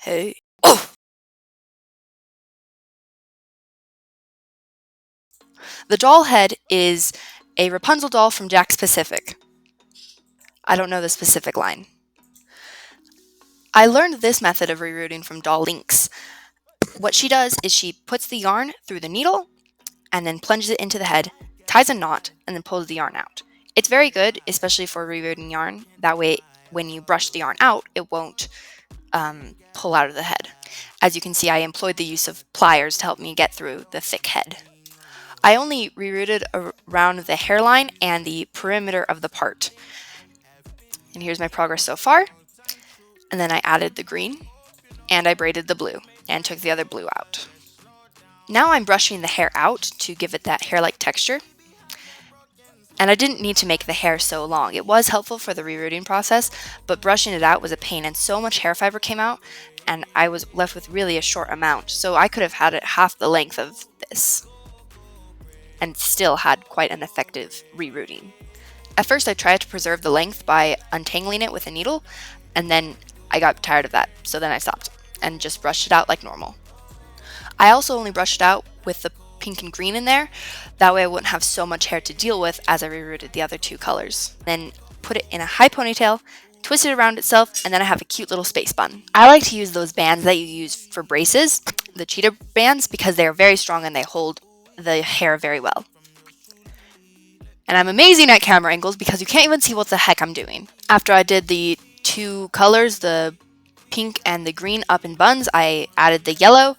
Hey. Oh! The doll head is a Rapunzel doll from Jack's Pacific. I don't know the specific line. I learned this method of rerouting from Doll Links. What she does is she puts the yarn through the needle and then plunges it into the head, ties a knot, and then pulls the yarn out. It's very good, especially for rerouting yarn. That way, when you brush the yarn out, it won't pull out of the head. As you can see, I employed the use of pliers to help me get through the thick head. I only rerouted around the hairline and the perimeter of the part. And here's my progress so far. And then I added the green, and I braided the blue, and took the other blue out. Now I'm brushing the hair out to give it that hair-like texture. And I didn't need to make the hair so long. It was helpful for the rerouting process, but brushing it out was a pain, and so much hair fiber came out, and I was left with really a short amount. So I could have had it half the length of this, and still had quite an effective rerouting. At first I tried to preserve the length by untangling it with a needle, and then I got tired of that, so then I stopped and just brushed it out like normal. I also only brushed it out with the pink and green in there, that way I wouldn't have so much hair to deal with as I rerouted the other two colors. Then put it in a high ponytail, twist it around itself, and then I have a cute little space bun. I like to use those bands that you use for braces, the cheetah bands, because they are very strong and they hold the hair very well. And I'm amazing at camera angles because you can't even see what the heck I'm doing. After I did the two colors, the pink and the green up in buns, I added the yellow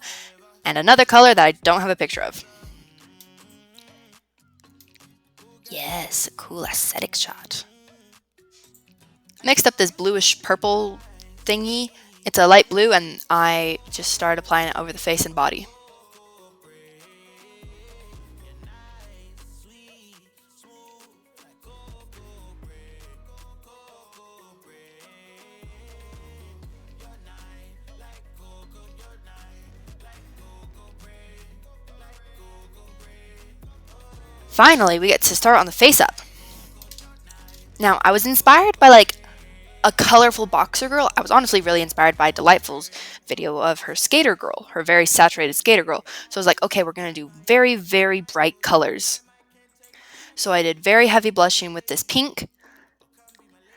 and another color that I don't have a picture of. Yes, a cool aesthetic shot. Next up, this bluish purple thingy. It's a light blue, and I just started applying it over the face and body. Finally, we get to start on the face up. Now, I was inspired by a colorful boxer girl. I was honestly really inspired by Delightful's video of her skater girl, her very saturated skater girl. So I was like, okay, we're going to do very, very bright colors. So I did very heavy blushing with this pink.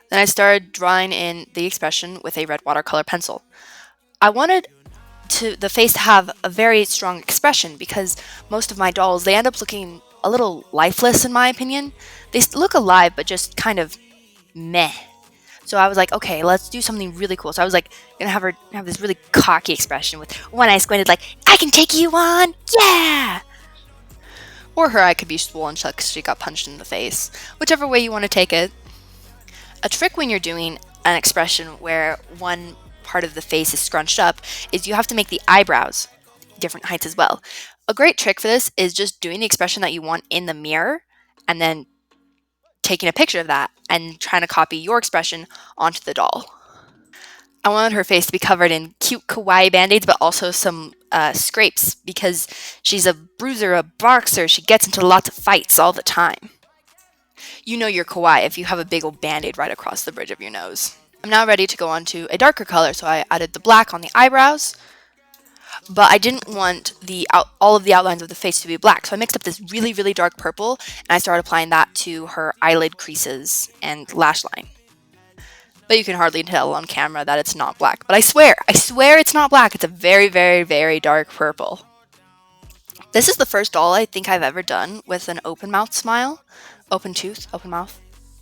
Then I started drawing in the expression with a red watercolor pencil. I wanted the face to have a very strong expression because most of my dolls, they end up looking a little lifeless in my opinion. They look alive, but just kind of meh. So I was like, okay, let's do something really cool. So I was like, gonna have her have this really cocky expression with one eye squinted, like, I can take you on, yeah! Or her eye could be swollen because she got punched in the face. Whichever way you want to take it. A trick when you're doing an expression where one part of the face is scrunched up is you have to make the eyebrows different heights as well. A great trick for this is just doing the expression that you want in the mirror and then taking a picture of that and trying to copy your expression onto the doll. I wanted her face to be covered in cute kawaii band-aids, but also some scrapes because she's a bruiser, a boxer. She gets into lots of fights all the time. You know you're kawaii if you have a big old band-aid right across the bridge of your nose. I'm now ready to go on to a darker color, so I added the black on the eyebrows, but I didn't want all of the outlines of the face to be black, so I mixed up this really, really dark purple, and I started applying that to her eyelid creases and lash line. But you can hardly tell on camera that it's not black, but I swear it's not black. It's a very, very, very dark purple. This is the first doll I think I've ever done with an open mouth smile. Open tooth, open mouth,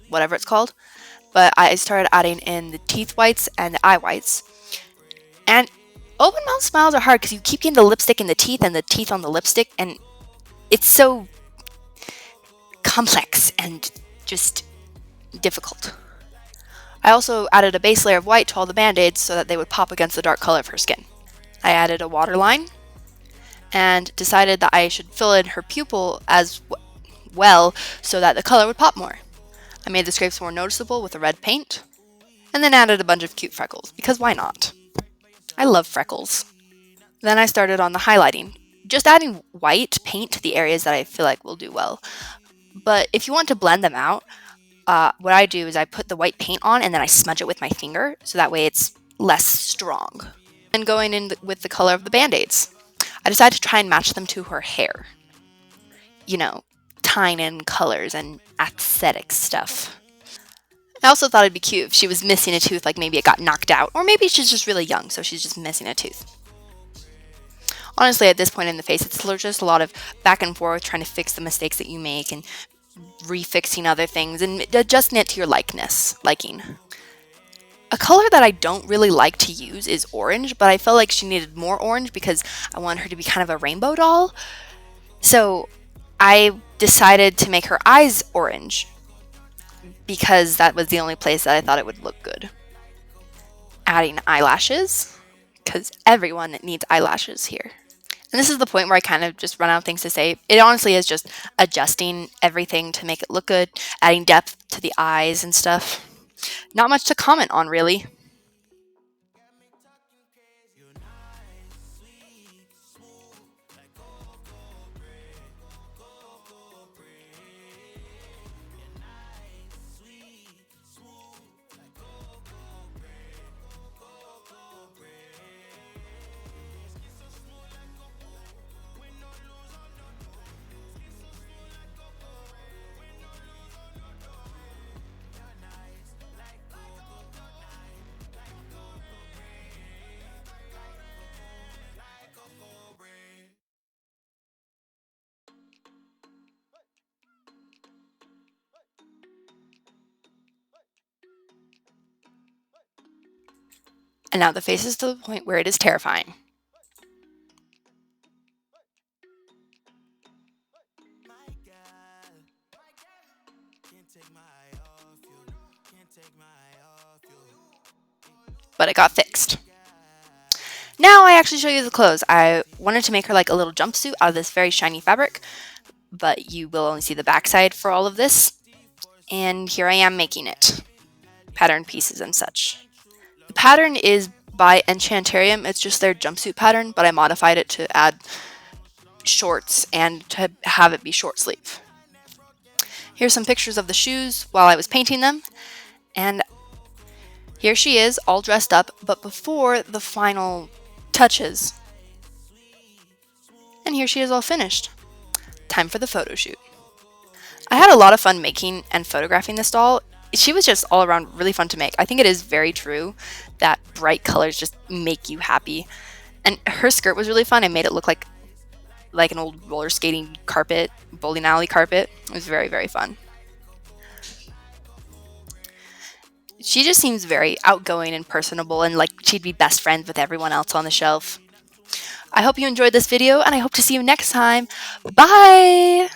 whatever it's called. But I started adding in the teeth whites and the eye whites. And open mouth smiles are hard because you keep getting the lipstick in the teeth and the teeth on the lipstick, and it's so complex and just difficult. I also added a base layer of white to all the band-aids so that they would pop against the dark color of her skin. I added a waterline and decided that I should fill in her pupil as well so that the color would pop more. I made the scrapes more noticeable with a red paint, and then added a bunch of cute freckles, because why not? I love freckles. Then I started on the highlighting, just adding white paint to the areas that I feel like will do well. But if you want to blend them out, what I do is I put the white paint on and then I smudge it with my finger, so that way it's less strong. And going in with the color of the band-aids. I decided to try and match them to her hair. You know, tying in colors and aesthetic stuff. I also thought it'd be cute if she was missing a tooth, like maybe it got knocked out, or maybe she's just really young, so she's just missing a tooth. Honestly, at this point in the face, it's just a lot of back and forth trying to fix the mistakes that you make and refixing other things and adjusting it to your liking. A color that I don't really like to use is orange, but I felt like she needed more orange because I wanted her to be kind of a rainbow doll. So I decided to make her eyes orange because that was the only place that I thought it would look good. Adding eyelashes, because everyone needs eyelashes here. And this is the point where I kind of just run out of things to say. It honestly is just adjusting everything to make it look good, adding depth to the eyes and stuff. Not much to comment on, really. And now the face is to the point where it is terrifying. But it got fixed. Now I actually show you the clothes. I wanted to make her like a little jumpsuit out of this very shiny fabric, but you will only see the backside for all of this. And here I am making it. Pattern pieces and such. The pattern is by Enchantarium. It's just their jumpsuit pattern, but I modified it to add shorts and to have it be short sleeve. Here's some pictures of the shoes while I was painting them. And here she is all dressed up, but before the final touches. And here she is all finished. Time for the photo shoot. I had a lot of fun making and photographing this doll. She was just all around really fun to make. I think it is very true that bright colors just make you happy. And her skirt was really fun. I made it look like an old roller skating carpet, bowling alley carpet. It was very, very fun. She just seems very outgoing and personable and like she'd be best friends with everyone else on the shelf. I hope you enjoyed this video and I hope to see you next time. Bye!